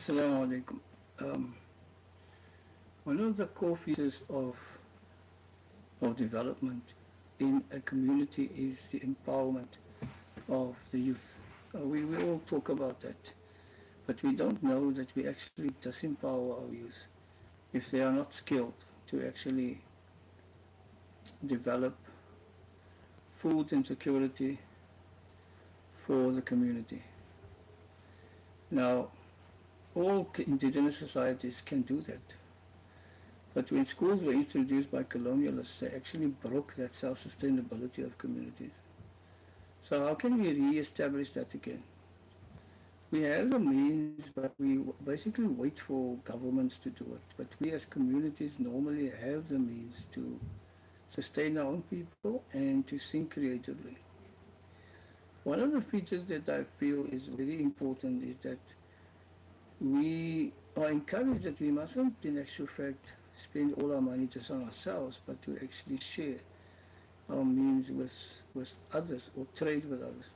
Assalamu alaikum. Um, One of the core features of development in a community is the empowerment of the youth. We all talk about that, but we don't know that we actually disempower our youth if they are not skilled to actually develop food and security for the community. Now, all indigenous societies can do that. But when schools were introduced by colonialists, they actually broke that self-sustainability of communities. So how can we re-establish that again? We have the means, but we basically wait for governments to do it. But we as communities normally have the means to sustain our own people and to think creatively. One of the features that I feel is very important is that we are encouraged that we mustn't, in actual fact, spend all our money just on ourselves, but to actually share our means with others or trade with others.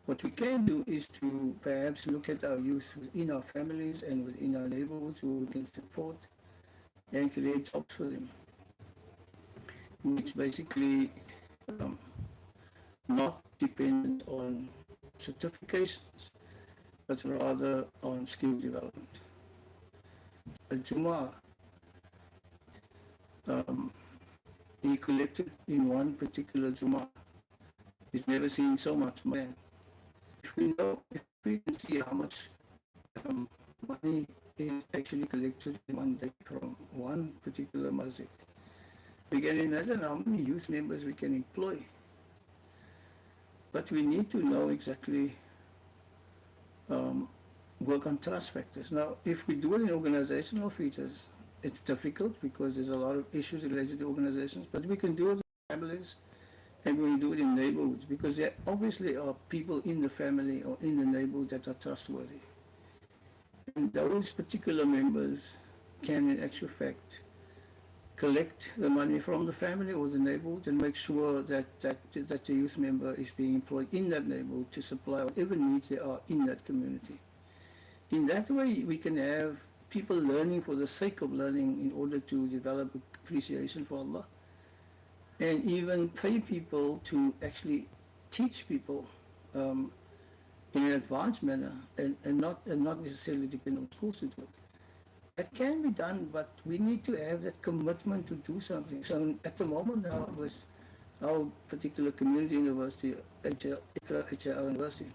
What we can do is to perhaps look at our youth within our families and within our neighborhoods who we can support and create jobs for them, which basically not dependent on certifications, but rather on skills development. A Juma, he collected in one particular Juma. He's never seen so much money. If we can see how much money is actually collected in one day from one particular masjid, we can imagine how many youth members we can employ. But we need to know exactly work on trust factors. Now, if we do it in organizational features, it's difficult because there's a lot of issues related to organizations, but we can do it in families and we can do it in neighborhoods because there obviously are people in the family or in the neighborhood that are trustworthy. And those particular members can, in actual fact, collect the money from the family or the neighborhood and make sure that the youth member is being employed in that neighborhood to supply whatever needs there are in that community. In that way, we can have people learning for the sake of learning in order to develop appreciation for Allah, and even pay people to actually teach people in an advanced manner and not necessarily depend on schools to do it. That can be done, but we need to have that commitment to do something. So at the moment now, with our particular community university, Ikra HIL University,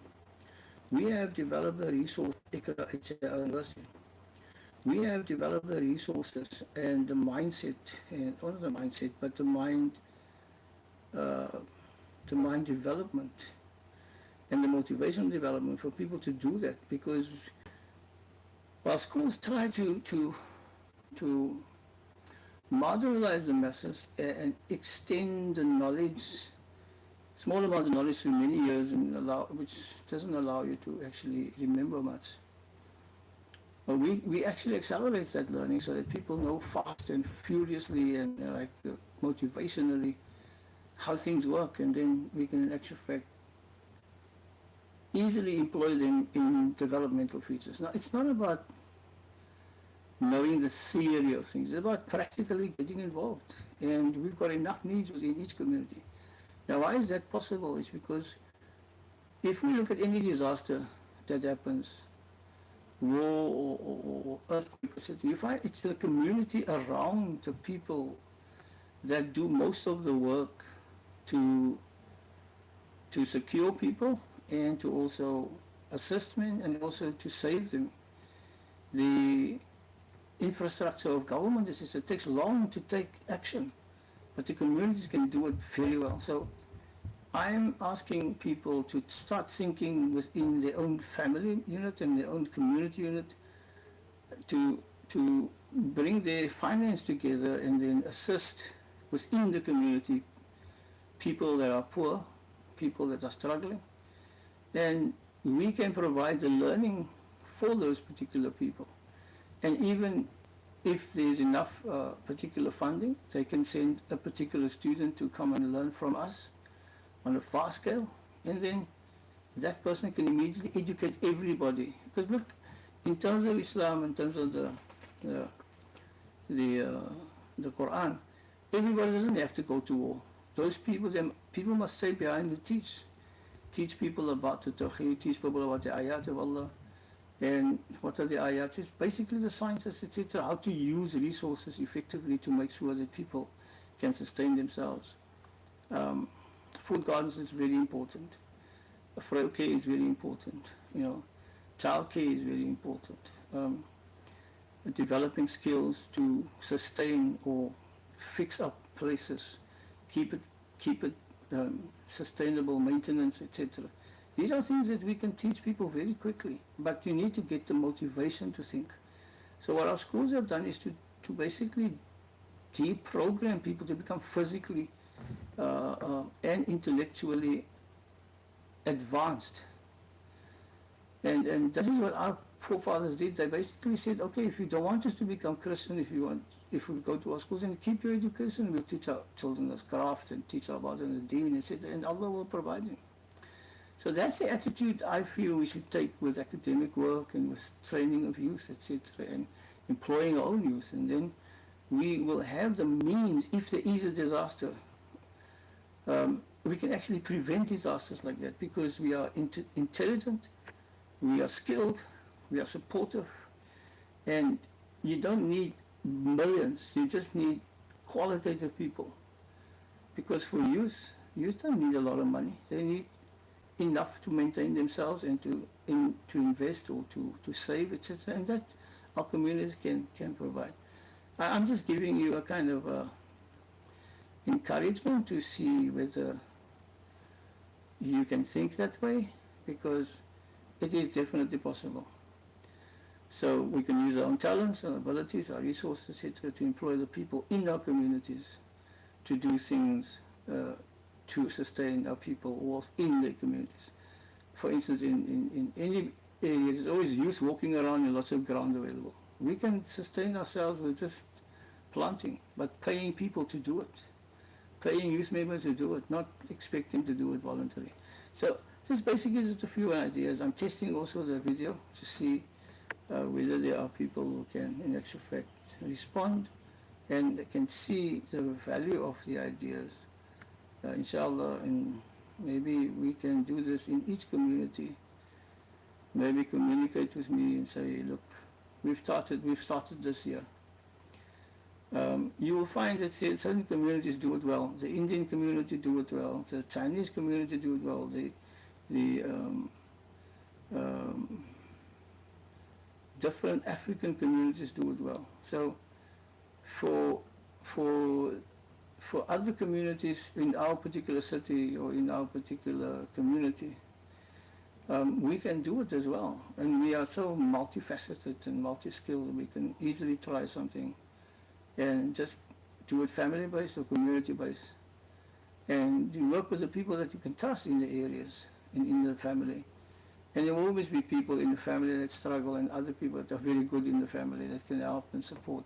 we have developed a resource, Ikra HIL University. We have developed the resources and the mindset, and not the mindset, but the mind development and the motivational development for people to do that. Because while schools try to marginalize the masses and extend the knowledge, small amount of knowledge for many years, and which doesn't allow you to actually remember much. But we actually accelerate that learning so that people know fast and furiously and motivationally how things work, and then we can in actual fact easily employ them in developmental features. Now, it's not about knowing the theory of things, it's about practically getting involved. And we've got enough needs within each community. Now, why is that possible? It's because if we look at any disaster that happens, war or earthquake, you find it's the community around the people that do most of the work to secure people and to also assist them and also to save them. The infrastructure of government it takes long to take action, but the communities can do it very well. So I'm asking people to start thinking within their own family unit and their own community unit to bring their finance together and then assist within the community people that are poor, people that are struggling. And we can provide the learning for those particular people. And even if there's enough particular funding, they can send a particular student to come and learn from us on a fast scale, and then that person can immediately educate everybody. Because look, in terms of Islam, in terms of the the, uh, the Quran, everybody doesn't have to go to war. Those people, people must stay behind to teach people about the Tawheed, teach people about the ayat of Allah. And what are the ayats? It's basically the sciences, etc., how to use resources effectively to make sure that people can sustain themselves. Food gardens is very important. Frail care is very important. Child care is very important. Developing skills to sustain or fix up places, keep it sustainable maintenance, etc. These are things that we can teach people very quickly, but you need to get the motivation to think. So what our schools have done is to basically deprogram people to become physically and intellectually advanced. And that is what our forefathers did. They basically said, okay, if you don't want us to become Christian, if we go to our schools and keep your education, we'll teach our children this craft and teach about the deen, etc., and Allah will provide them. So that's the attitude I feel we should take with academic work and with training of youth, etc., and employing our own youth. And then we will have the means, if there is a disaster, we can actually prevent disasters like that because we are intelligent, we are skilled, we are supportive, and you don't need millions, you just need qualitative people. Because for youth don't need a lot of money. They need enough to maintain themselves and to invest or to save, etc., and that our communities can provide. I'm just giving you a kind of encouragement to see whether you can think that way, because it is definitely possible. So we can use our own talents, our abilities, our resources, etc., to employ the people in our communities to do things to sustain our people in their communities. For instance, in any area, there's always youth walking around and lots of ground available. We can sustain ourselves with just planting, but paying people to do it. Paying youth members to do it, not expecting to do it voluntarily. So this basically is just a few ideas. I'm testing also the video to see whether there are people who can, in actual fact, respond and can see the value of the ideas. Inshallah, and maybe we can do this in each community. Maybe communicate with me and say, look, we've started this year. You will find that certain communities do it well. The Indian community do it well. The Chinese community do it well. The different African communities do it well. So for other communities in our particular city or in our particular community, we can do it as well. And we are so multifaceted and multi-skilled, we can easily try something and just do it family-based or community-based. And you work with the people that you can trust in the areas, in the family. And there will always be people in the family that struggle and other people that are very good in the family that can help and support.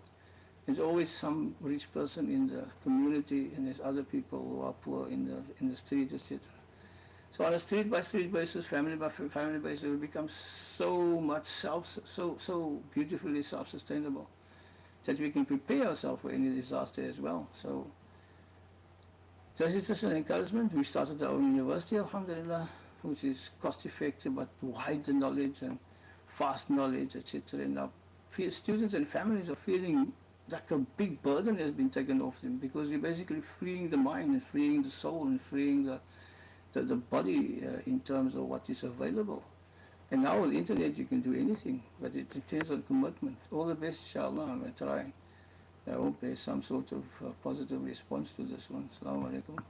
There's always some rich person in the community, and there's other people who are poor in the street, etc. So on a street-by-street basis, family-by-family basis, it becomes so much so beautifully self-sustainable that we can prepare ourselves for any disaster as well. So this is just an encouragement. We started our own university, alhamdulillah, which is cost-effective but wide knowledge and fast knowledge, etc. And our students and families are feeling like a big burden has been taken off them, because we're basically freeing the mind and freeing the soul and freeing the body in terms of what is available. And now with the internet you can do anything, but it depends on commitment. All the best, inshallah. I'm going to try. I hope there's some sort of positive response to this one. Assalamu alaikum.